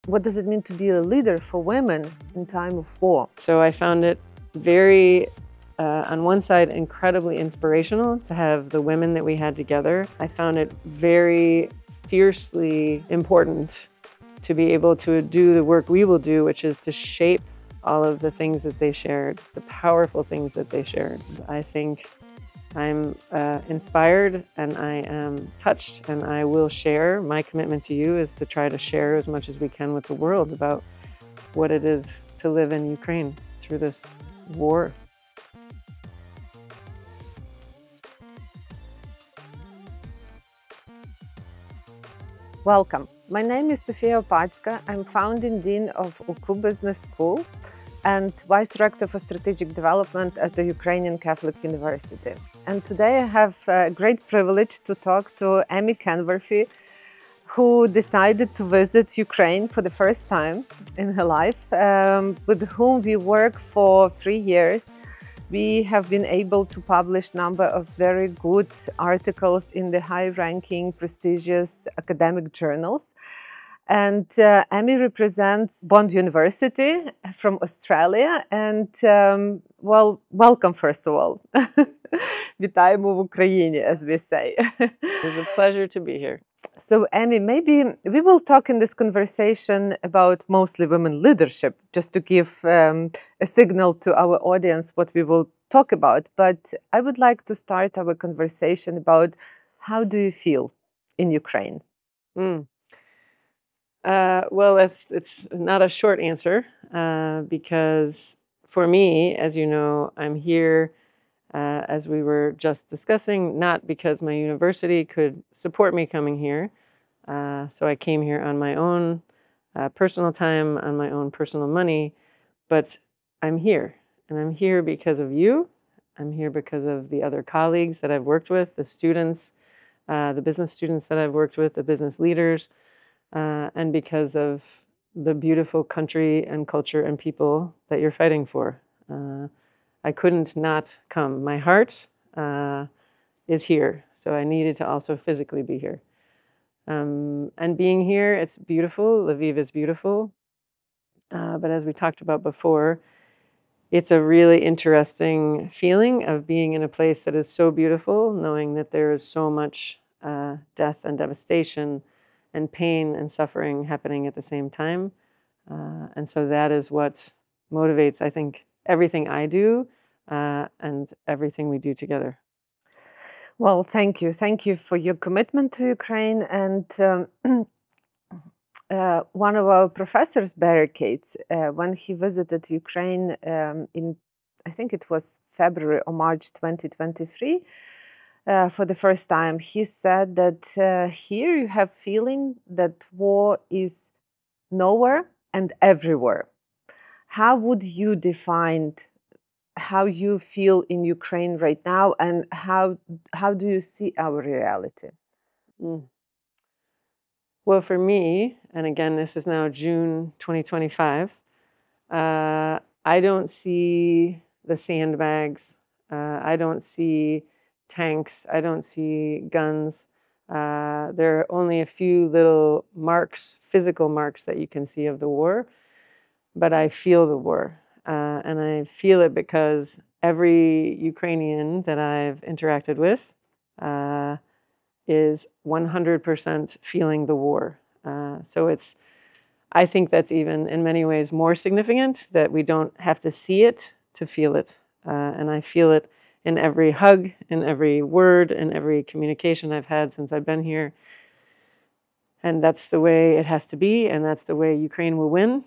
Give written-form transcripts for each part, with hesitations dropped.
what does it mean to be a leader for women in time of war? So I found it very, on one side, incredibly inspirational to have the women that we had together. I found it very fiercely important to be able to do the work we will do, which is to shape all of the things that they shared, the powerful things that they shared. I think I'm inspired and I am touched, and I will share. My commitment to you is to try to share as much as we can with the world about what it is to live in Ukraine through this war. Welcome. My name is Sophia Opatska. I'm founding Dean of UKU Business School and Vice-Rector for Strategic Development at the Ukrainian Catholic University. And today I have a great privilege to talk to Amy Kenworthy, who decided to visit Ukraine for the first time in her life, with whom we work for 3 years. We have been able to publish a number of very good articles in the high-ranking, prestigious academic journals. And Amy represents Bond University from Australia. And, well, welcome, first of all. Вітаємо в Україні, as we say. It was a pleasure to be here. So, Amy, maybe we will talk in this conversation about mostly women leadership, just to give a signal to our audience what we will talk about. But I would like to start our conversation about how do you feel in Ukraine? Well, it's not a short answer because for me, as you know, I'm here, as we were just discussing, not because my university could support me coming here. So I came here on my own personal time, on my own personal money, but I'm here. And I'm here because of you. I'm here because of the other colleagues that I've worked with, the students, the business students that I've worked with, the business leaders, and because of the beautiful country and culture and people that you're fighting for. I couldn't not come. My heart is here, so I needed to also physically be here. And being here, it's beautiful. Lviv is beautiful. But as we talked about before, it's a really interesting feeling of being in a place that is so beautiful, knowing that there is so much death and devastation and pain and suffering happening at the same time. And so that is what motivates, I think, everything I do and everything we do together. Well, thank you. Thank you for your commitment to Ukraine. And one of our professors, Barricades, when he visited Ukraine in, I think it was February or March 2023, for the first time, he said that here you have feeling that war is nowhere and everywhere. How would you define how you feel in Ukraine right now, and how do you see our reality? Well, for me, and again, this is now June 2025, I don't see the sandbags. I don't see tanks. I don't see guns. There are only a few little marks, physical marks that you can see of the war, but I feel the war. And I feel it because every Ukrainian that I've interacted with is 100% feeling the war. So I think that's even in many ways more significant, that we don't have to see it to feel it. And I feel it in every hug, in every word, in every communication I've had since I've been here. And that's the way it has to be, and that's the way Ukraine will win,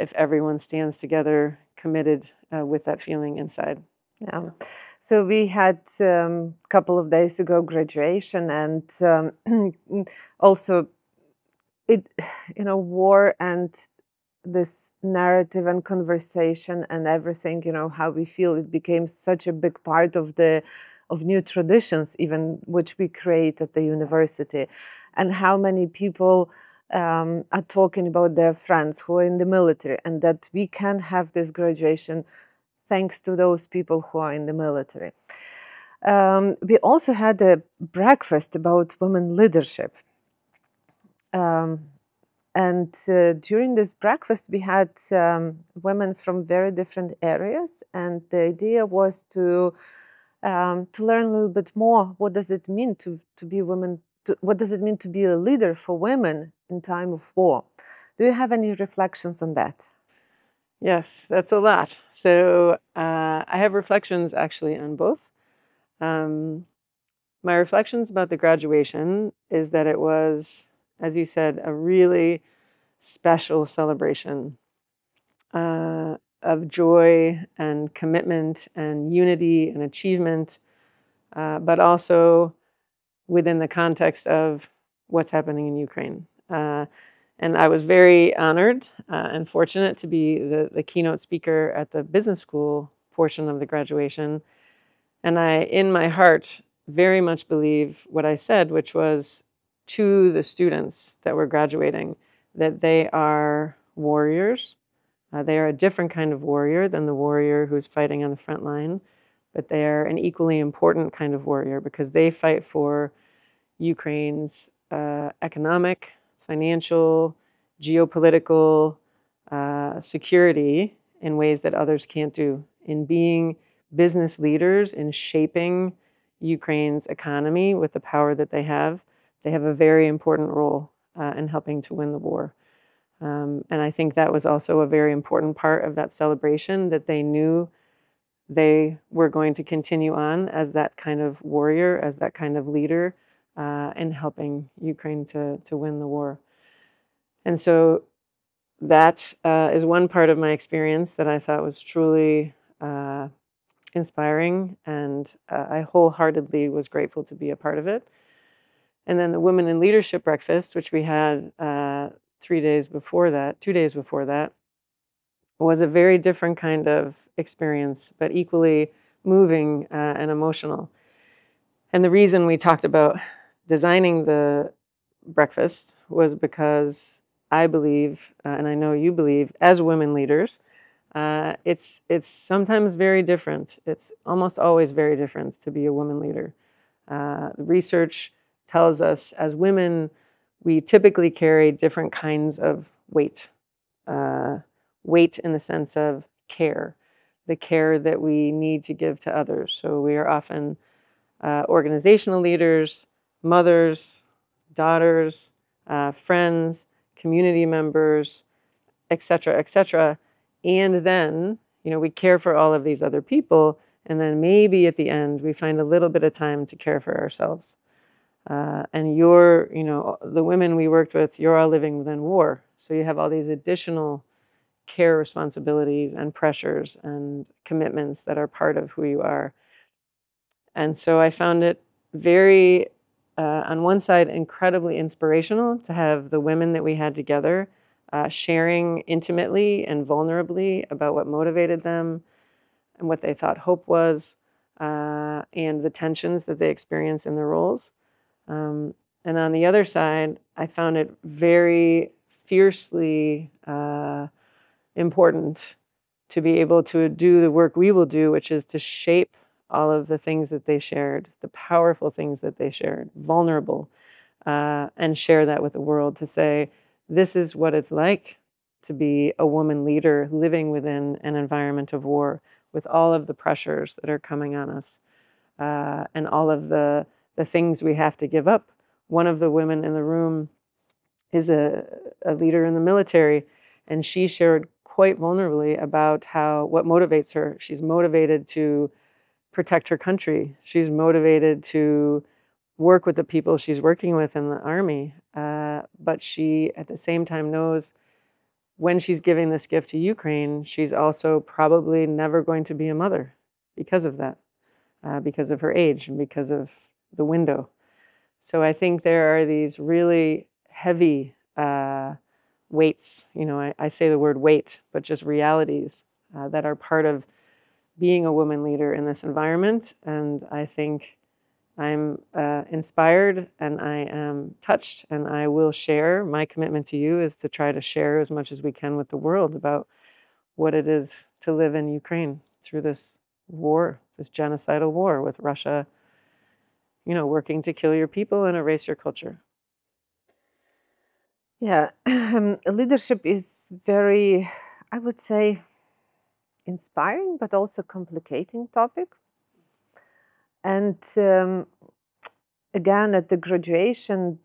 if everyone stands together, committed with that feeling inside. Yeah. So we had a couple of days ago graduation, and also war and this narrative and conversation and everything, how we feel, it became such a big part of new traditions, even which we create at the university, and how many people are talking about their friends who are in the military, and that we can have this graduation thanks to those people who are in the military. We also had a breakfast about women leadership. And during this breakfast, we had women from very different areas, and the idea was to learn a little bit more. What does it mean to be women? What does it mean to be a leader for women in time of war? Do you have any reflections on that? Yes, that's a lot. So I have reflections actually on both. My reflections about the graduation is that it was, as you said, a really special celebration of joy and commitment and unity and achievement, but also within the context of what's happening in Ukraine. And I was very honored and fortunate to be the keynote speaker at the business school portion of the graduation. And I, in my heart, very much believe what I said, which was to the students that were graduating, that they are warriors. They are a different kind of warrior than the warrior who's fighting on the front line, but they are an equally important kind of warrior because they fight for Ukraine's economic, financial, geopolitical security in ways that others can't do, in being business leaders, in shaping Ukraine's economy with the power that they have. They have a very important role in helping to win the war. And I think that was also a very important part of that celebration, that they knew they were going to continue on as that kind of warrior, as that kind of leader, in helping Ukraine to win the war. And so that is one part of my experience that I thought was truly inspiring, and I wholeheartedly was grateful to be a part of it. And then the Women in Leadership Breakfast, which we had 2 days before that, was a very different kind of experience, but equally moving and emotional. And the reason we talked about designing the breakfast was because I believe, and I know you believe, as women leaders, it's sometimes very different. It's almost always very different to be a woman leader. Research tells us as women, we typically carry different kinds of weight. Weight in the sense of care, the care that we need to give to others. So we are often organizational leaders, mothers, daughters, friends, community members, etc., etc. And then, we care for all of these other people, and then maybe at the end we find a little bit of time to care for ourselves. And the women we worked with, you're all living within war, so you have all these additional care responsibilities and pressures and commitments that are part of who you are. And so I found it very, on one side, incredibly inspirational to have the women that we had together sharing intimately and vulnerably about what motivated them and what they thought hope was, and the tensions that they experienced in their roles. And on the other side, I found it very fiercely important to be able to do the work we will do, which is to shape all of the things that they shared, the powerful things that they shared, vulnerable, and share that with the world, to say, this is what it's like to be a woman leader living within an environment of war, with all of the pressures that are coming on us, and all of the things we have to give up. One of the women in the room is a leader in the military, and she shared quite vulnerably about what motivates her. She's motivated to protect her country. She's motivated to work with the people she's working with in the army. But she, at the same time, knows when she's giving this gift to Ukraine, she's also probably never going to be a mother because of that, because of her age and because of the window. So I think there are these really heavy weights, I say the word weight, but just realities that are part of being a woman leader in this environment. And I think I'm inspired, and I am touched, and I will share. My commitment to you is to try to share as much as we can with the world about what it is to live in Ukraine through this war, this genocidal war with Russia, working to kill your people and erase your culture. Yeah, leadership is very, I would say, inspiring, but also complicating topic. And again, at the graduation,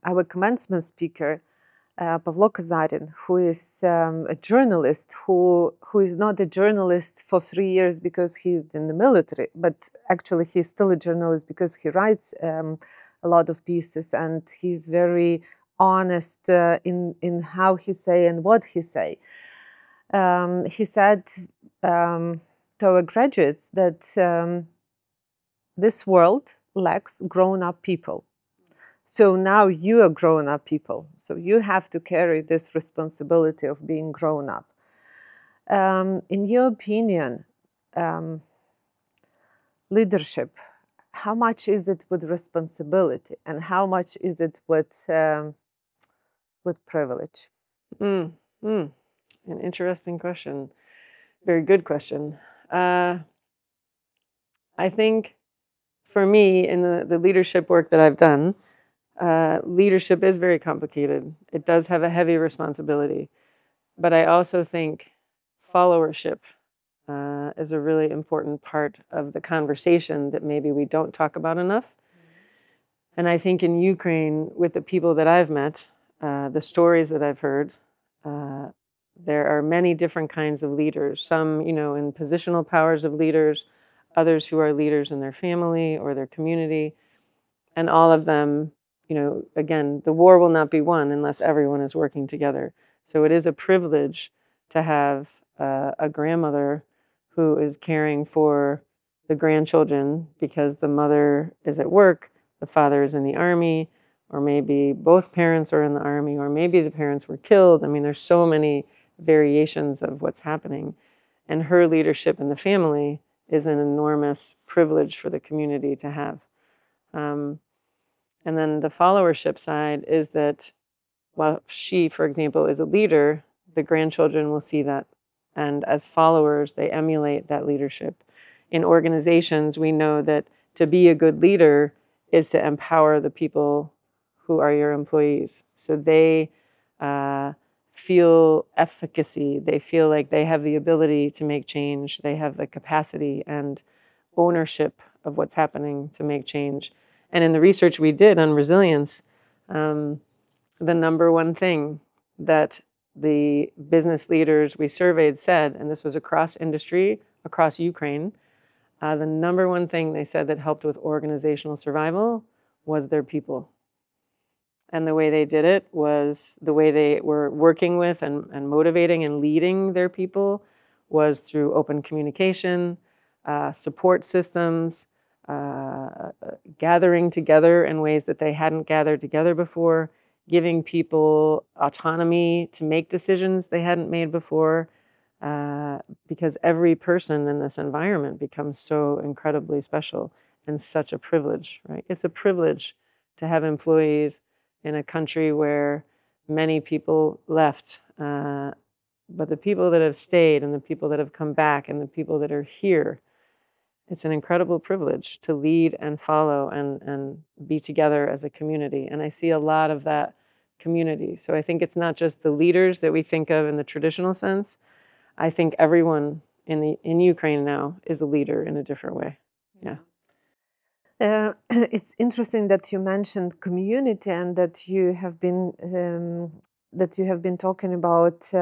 our commencement speaker, Pavlo Kazarin, who is a journalist, who is not a journalist for 3 years because he's in the military, but actually he's still a journalist because he writes a lot of pieces, and he's very honest in how he say and what he say. He said to our graduates that this world lacks grown-up people. So now you are grown-up people. So you have to carry this responsibility of being grown up. In your opinion, leadership, how much is it with responsibility and how much is it with privilege? An interesting question. Very good question. I think for me, in the leadership work that I've done, leadership is very complicated. It does have a heavy responsibility. But I also think followership is a really important part of the conversation that maybe we don't talk about enough. And I think in Ukraine, with the people that I've met, the stories that I've heard, there are many different kinds of leaders. Some, in positional powers of leaders, others who are leaders in their family or their community. And all of them, again, the war will not be won unless everyone is working together. So it is a privilege to have a grandmother who is caring for the grandchildren because the mother is at work, the father is in the army, or maybe both parents are in the army, or maybe the parents were killed. I mean, there's so many variations of what's happening. And her leadership in the family is an enormous privilege for the community to have. And then the followership side is that while she, for example, is a leader, the grandchildren will see that. And as followers, they emulate that leadership. In organizations, we know that to be a good leader is to empower the people who are your employees. So they feel efficacy. They feel like they have the ability to make change. They have the capacity and ownership of what's happening to make change. And in the research we did on resilience, the number one thing that the business leaders we surveyed said, and this was across industry, across Ukraine, the number one thing they said that helped with organizational survival was their people. And the way they did it was the way they were working with and motivating and leading their people was through open communication, support systems, gathering together in ways that they hadn't gathered together before, giving people autonomy to make decisions they hadn't made before, because every person in this environment becomes so incredibly special and such a privilege, right? It's a privilege to have employees in a country where many people left, but the people that have stayed and the people that have come back and the people that are here, it's an incredible privilege to lead and follow and be together as a community. And I see a lot of that community. So I think it's not just the leaders that we think of in the traditional sense. I think everyone in Ukraine now is a leader in a different way. Yeah. It's interesting that you mentioned community and that you have been talking about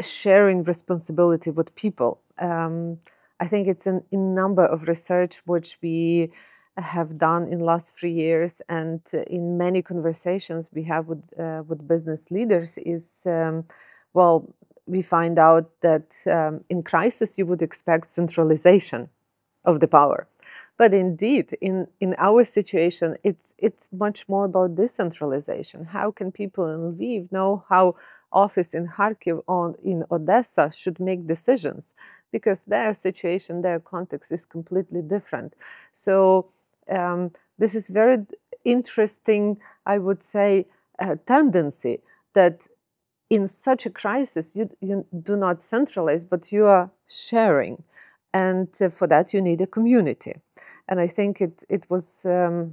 sharing responsibility with people. I think it's in number of research which we have done in last 3 years, and in many conversations we have with business leaders is, we find out that in crisis you would expect centralization of the power. But indeed, in our situation, it's much more about decentralization. How can people in Lviv know how office in Kharkiv or in Odessa should make decisions? Because their situation, their context is completely different. So this is very interesting, I would say, tendency that in such a crisis, you do not centralize, but you are sharing. And for that, you need a community. And I think it was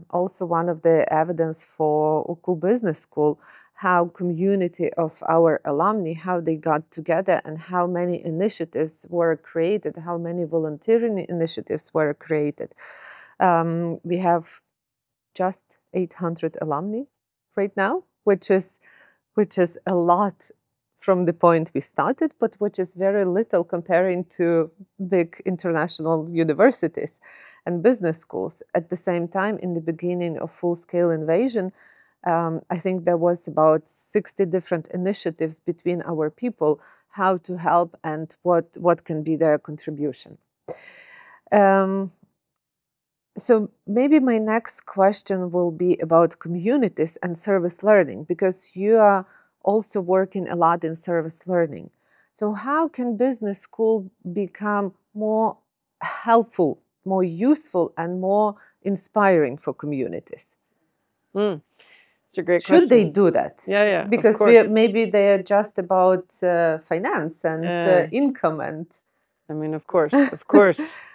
also one of the evidence for UKU Business School, how community of our alumni, how they got together and how many initiatives were created, how many volunteering initiatives were created. We have just 800 alumni right now, which is a lot from the point we started, but which is very little comparing to big international universities and business schools. At the same time, in the beginning of full-scale invasion, I think there was about 60 different initiatives between our people, how to help and what can be their contribution. So maybe my next question will be about communities and service learning, because you are also working a lot in service learning. So how can business school become more helpful, more useful, and more inspiring for communities? It's a great question. Should they do that? Yeah, because maybe they are just about finance and income and. I mean, of course,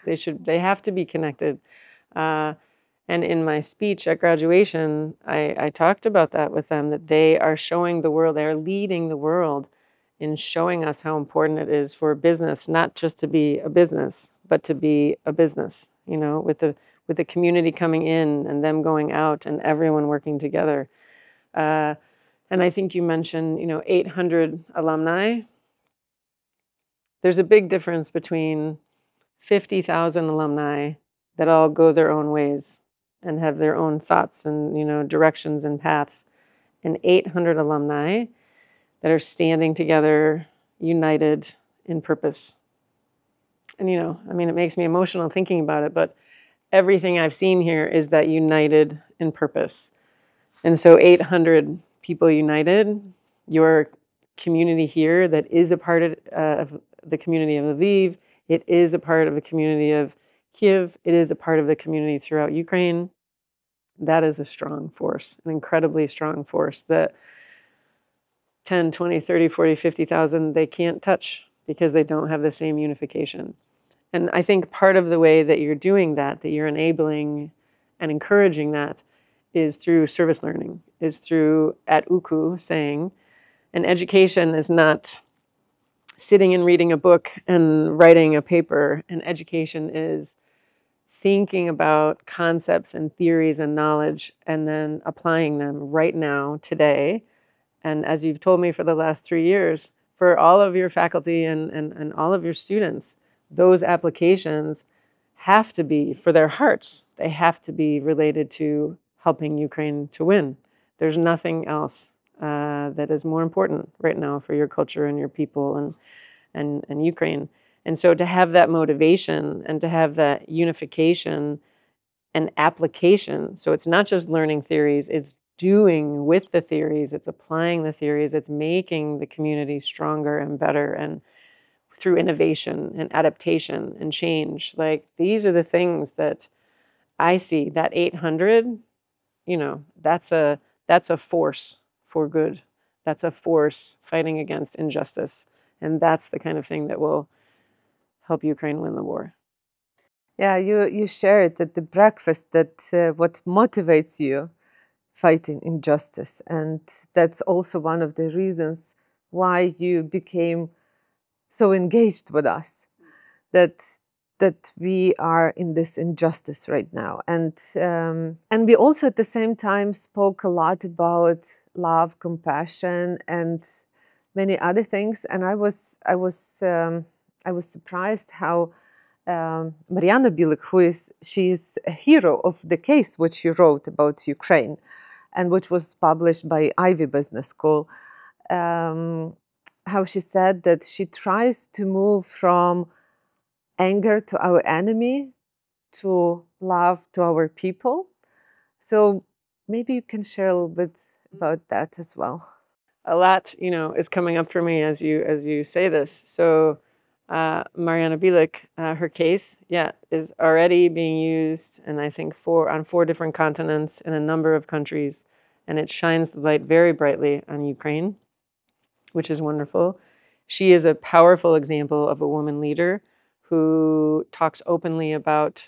they have to be connected. And in my speech at graduation, I talked about that with them, that they are showing the world, they're leading the world in showing us how important it is for a business, not just to be a business, but to be a business, you know, with the community coming in and them going out and everyone working together. And I think you mentioned, 800 alumni. There's a big difference between 50,000 alumni that all go their own ways and have their own thoughts and, directions and paths, and 800 alumni that are standing together, united in purpose. And, it makes me emotional thinking about it, but everything I've seen here is that united in purpose. And so 800 people united, your community here that is a part of the community of Lviv, it is a part of the community of Kyiv, it is a part of the community throughout Ukraine. That is a strong force, an incredibly strong force that 10, 20, 30, 40, 50,000, they can't touch because they don't have the same unification. And I think part of the way that you're doing that you're enabling and encouraging that, is through service learning, is through, at UKU, saying, an education is not sitting and reading a book and writing a paper. An education is thinking about concepts and theories and knowledge and then applying them right now, today. And as you've told me for the last 3 years, for all of your faculty and all of your students, those applications have to be for their hearts. They have to be related to helping Ukraine to win. There's nothing else that is more important right now for your culture and your people and Ukraine. And so to have that motivation and to have that unification and application, so it's not just learning theories, it's doing with the theories, it's applying the theories, it's making the community stronger and better, and through innovation and adaptation and change. Like, these are the things that I see. That 800, that's a force for good. That's a force fighting against injustice. And that's the kind of thing that will help Ukraine win the war. Yeah, you shared at the breakfast that what motivates you fighting injustice. And that's also one of the reasons why you became so engaged with us, that we are in this injustice right now. And we also at the same time spoke a lot about love, compassion, and many other things. And I was surprised how Marianna Bilyk, she is a hero of the case which you wrote about Ukraine, and which was published by Ivy Business School. How she said that she tries to move from anger to our enemy to love to our people. So maybe you can share a little bit about that as well. A lot, is coming up for me as you say this. So Marianna Bilyk, her case, is already being used, and I think on 4 different continents in a number of countries, and it shines the light very brightly on Ukraine, which is wonderful. She is a powerful example of a woman leader who talks openly about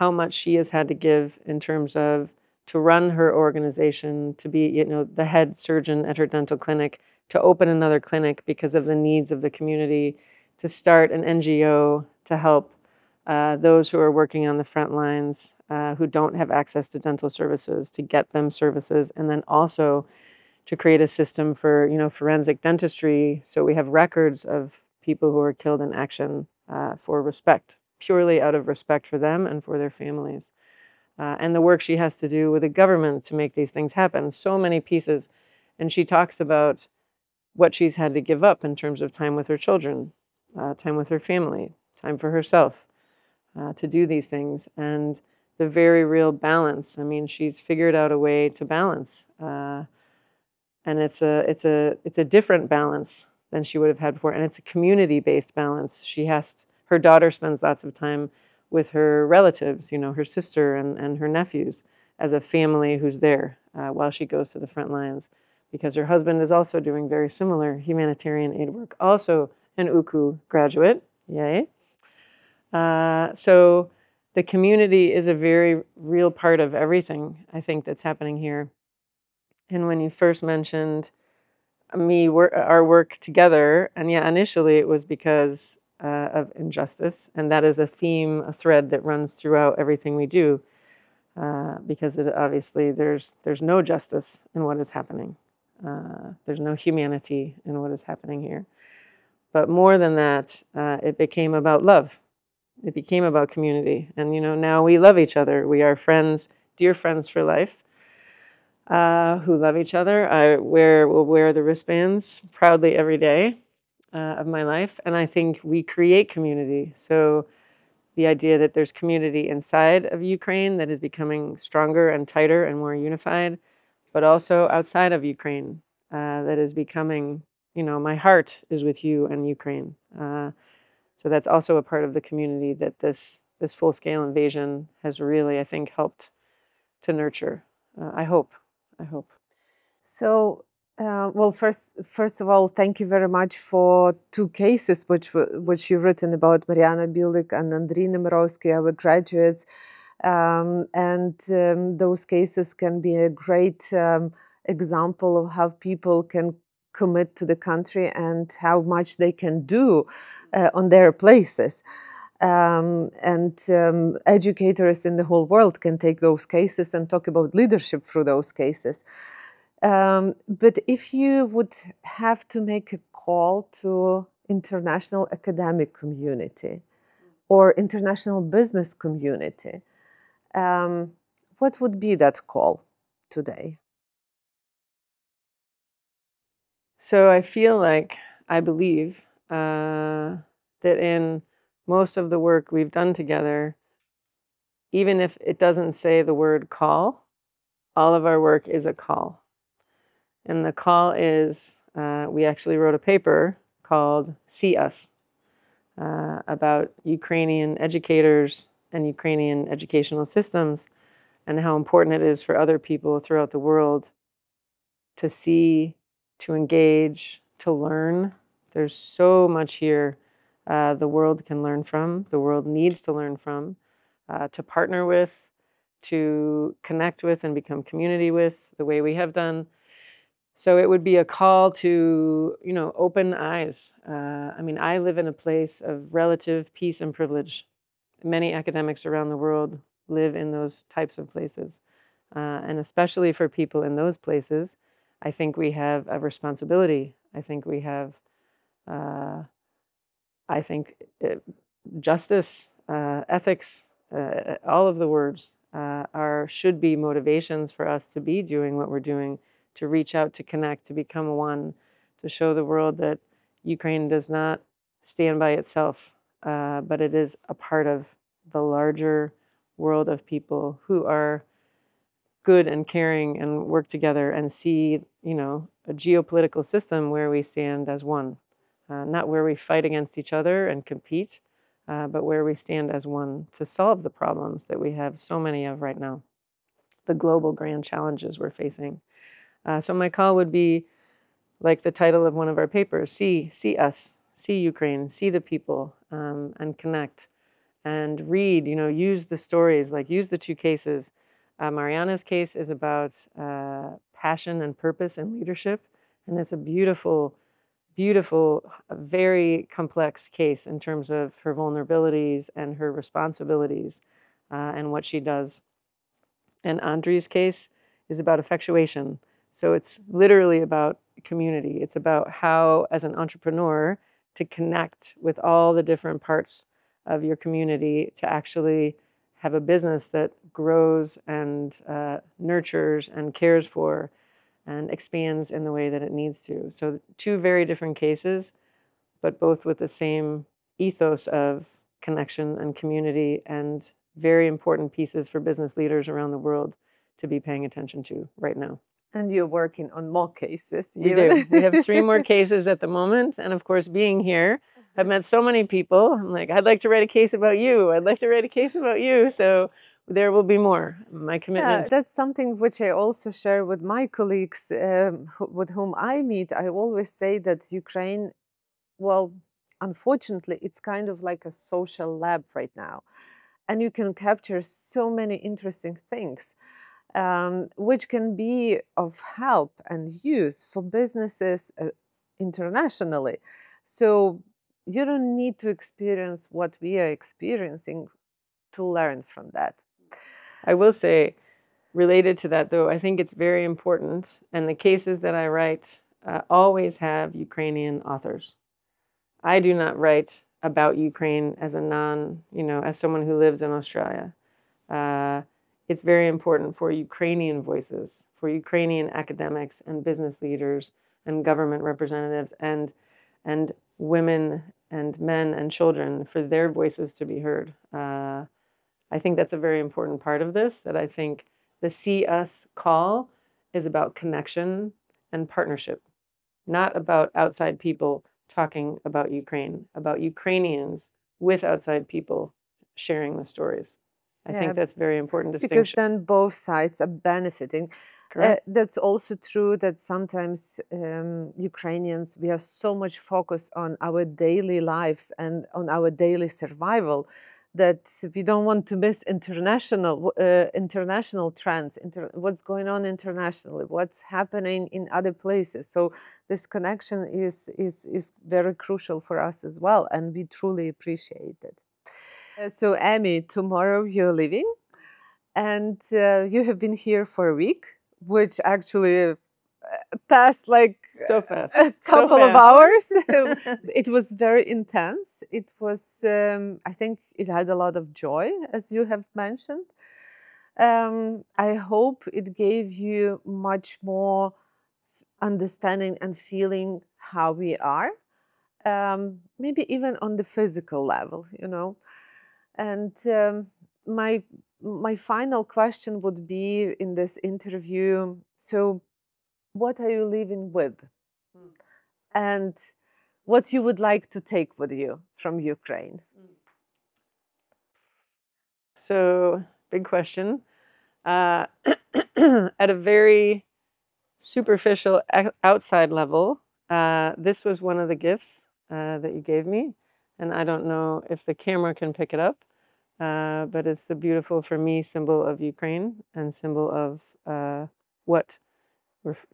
how much she has had to give in terms of to run her organization, to be, you know, the head surgeon at her dental clinic, to open another clinic because of the needs of the community, to start an NGO to help those who are working on the front lines who don't have access to dental services, to get them services, and then also to create a system for, you know, forensic dentistry, so we have records of people who are killed in action for respect, purely out of respect for them and for their families. And the work she has to do with the government to make these things happen, so many pieces. And she talks about what she's had to give up in terms of time with her children, time with her family, time for herself, to do these things, and the very real balance. I mean, she's figured out a way to balance, and it's a different balance than she would have had before, and it's a community-based balance. Her daughter spends lots of time with her relatives, you know, her sister and her nephews, as a family who's there while she goes to the front lines, because her husband is also doing very similar humanitarian aid work, also an UKU graduate, yay. So the community is a very real part of everything, I think, that's happening here. And when you first mentioned our work together, and yeah, initially it was because of injustice, and that is a theme, a thread that runs throughout everything we do, because obviously there's no justice in what is happening. There's no humanity in what is happening here. But more than that, it became about love. It became about community. And, you know, now we love each other. We are friends, dear friends for life, who love each other. I will wear the wristbands proudly every day of my life. And I think we create community. So the idea that there's community inside of Ukraine that is becoming stronger and tighter and more unified, but also outside of Ukraine that is becoming, you know, my heart is with you and Ukraine. So that's also a part of the community that this full-scale invasion has really, I think, helped to nurture. I hope. So, well, first of all, thank you very much for two cases which you've written about, Marianna, Bilyk, and Andriy Nemyrovskyy, our graduates. Those cases can be a great example of how people can commit to the country and how much they can do on their places. Educators in the whole world can take those cases and talk about leadership through those cases. But if you would have to make a call to international academic community or international business community, what would be that call today? So I believe that in most of the work we've done together, even if it doesn't say the word call, all of our work is a call. And the call is, we actually wrote a paper called See Us, about Ukrainian educators and Ukrainian educational systems, and how important it is for other people throughout the world to see, to engage, to learn. There's so much here the world can learn from, the world needs to learn from, to partner with, to connect with and become community with, the way we have done. So it would be a call to, you know, open eyes. I mean, I live in a place of relative peace and privilege. Many academics around the world live in those types of places. And especially for people in those places, I think we have a responsibility. I think we have, justice, ethics, all of the words should be motivations for us to be doing what we're doing, to reach out, to connect, to become one, to show the world that Ukraine does not stand by itself, but it is a part of the larger world of people who are good and caring and work together and see, you know, a geopolitical system where we stand as one, not where we fight against each other and compete, but where we stand as one to solve the problems that we have so many of right now, the global grand challenges we're facing. So my call would be like the title of one of our papers, see us, see Ukraine, see the people, and connect. and read, use the stories, like use the two cases. Marianna's case is about passion and purpose and leadership. And it's a beautiful, beautiful, very complex case in terms of her vulnerabilities and her responsibilities and what she does. And Andriy's case is about effectuation. So it's literally about community. It's about how, as an entrepreneur, to connect with all the different parts of your community to actually have a business that grows and nurtures and cares for and expands in the way that it needs to. So two very different cases, but both with the same ethos of connection and community, and very important pieces for business leaders around the world to be paying attention to right now. And you're working on more cases. We do. We have 3 more cases at the moment. And of course, being here, I've met so many people. I'm like, I'd like to write a case about you. I'd like to write a case about you. So there will be more. My commitment. Yeah, that's something which I also share with my colleagues with whom I meet. I always say that Ukraine, well, unfortunately, it's kind of like a social lab right now. And you can capture so many interesting things, which can be of help and use for businesses internationally. So you don't need to experience what we are experiencing to learn from that. I will say, related to that, though, I think it's very important, and the cases that I write always have Ukrainian authors. I do not write about Ukraine as a as someone who lives in Australia. It's very important for Ukrainian voices, for Ukrainian academics and business leaders and government representatives and women and men and children, for their voices to be heard. I think that's a very important part of this, that I think the See Us call is about connection and partnership, not about outside people talking about Ukraine, about Ukrainians with outside people sharing the stories. I think that's very important distinction. Because then both sides are benefiting. That's also true that sometimes Ukrainians, we are so much focused on our daily lives and on our daily survival that we don't want to miss international trends, what's going on internationally, what's happening in other places. So this connection is very crucial for us as well, and we truly appreciate it. So Amy, tomorrow you're leaving, and you have been here for a week, which actually passed like so fast. A couple of hours. It was very intense. It was, I think it had a lot of joy, as you have mentioned. I hope it gave you much more understanding and feeling how we are, maybe even on the physical level, And my final question would be in this interview, so what are you leaving with? And what you would like to take with you from Ukraine? So, big question. At a very superficial outside level, this was one of the gifts that you gave me. And I don't know if the camera can pick it up, but it's the beautiful, for me, symbol of Ukraine and symbol of what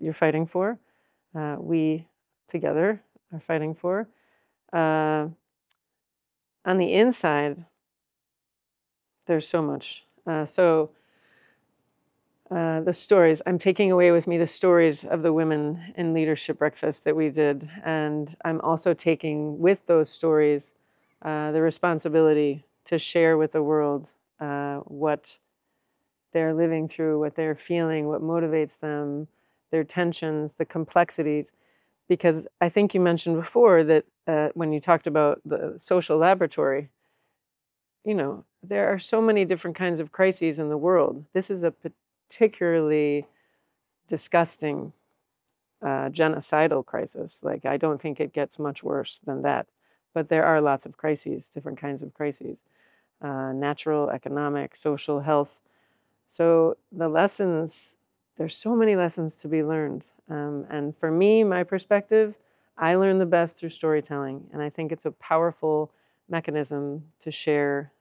you're fighting for. We together are fighting for. On the inside, there's so much. The stories, I'm taking away with me the stories of the women in leadership breakfast that we did. And I'm also taking with those stories the responsibility to share with the world what they're living through, what they're feeling, what motivates them, their tensions, the complexities. Because I think you mentioned before that when you talked about the social laboratory, there are so many different kinds of crises in the world. This is a particularly disgusting genocidal crisis. Like, I don't think it gets much worse than that. But there are lots of crises, different kinds of crises, natural, economic, social, health. So the lessons, there's so many lessons to be learned. And for me, my perspective, I learn the best through storytelling. And I think it's a powerful mechanism to share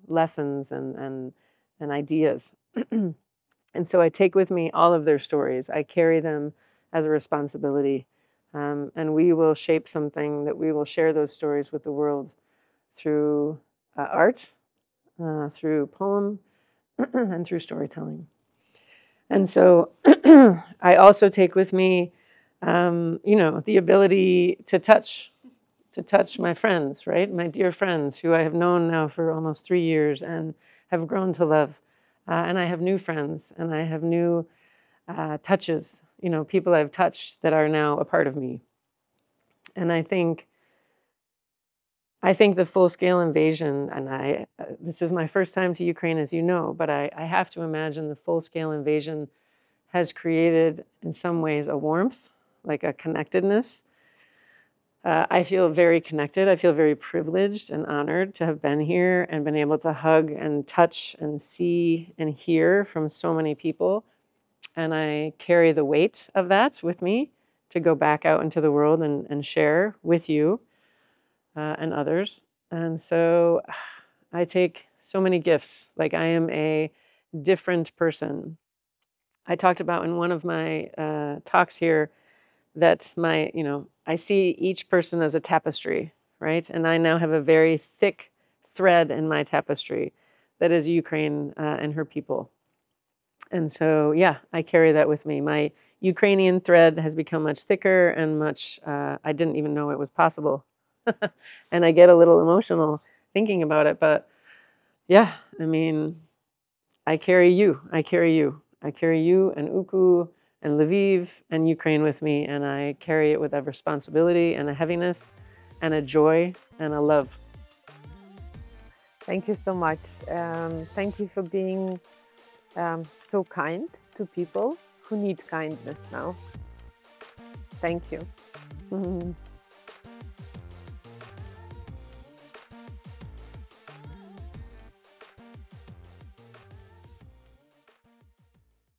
lessons and ideas. And so I take with me all of their stories. I carry them as a responsibility. And we will shape something that we will share those stories with the world through art, through poem, and through storytelling. And so I also take with me, the ability to touch my friends, right? My dear friends who I have known now for almost 3 years and have grown to love. And I have new friends, and I have new touches, people I've touched that are now a part of me. And I think the full-scale invasion, and this is my first time to Ukraine, as you know, but I have to imagine the full-scale invasion has created, in some ways, a warmth, like a connectedness. I feel very connected. I feel very privileged and honored to have been here and been able to hug and touch and see and hear from so many people. And I carry the weight of that with me to go back out into the world and share with you and others. And so I take so many gifts. Like, I am a different person. I talked about in one of my talks here that I see each person as a tapestry, right? And I now have a very thick thread in my tapestry that is Ukraine and her people. And so, yeah, I carry that with me. My Ukrainian thread has become much thicker and much, I didn't even know it was possible. And I get a little emotional thinking about it. But yeah, I mean, I carry you. I carry you. I carry you and Uku and Lviv and Ukraine with me, and I carry it with a responsibility and a heaviness and a joy and a love. Thank you so much. Thank you for being so kind to people who need kindness now. Thank you.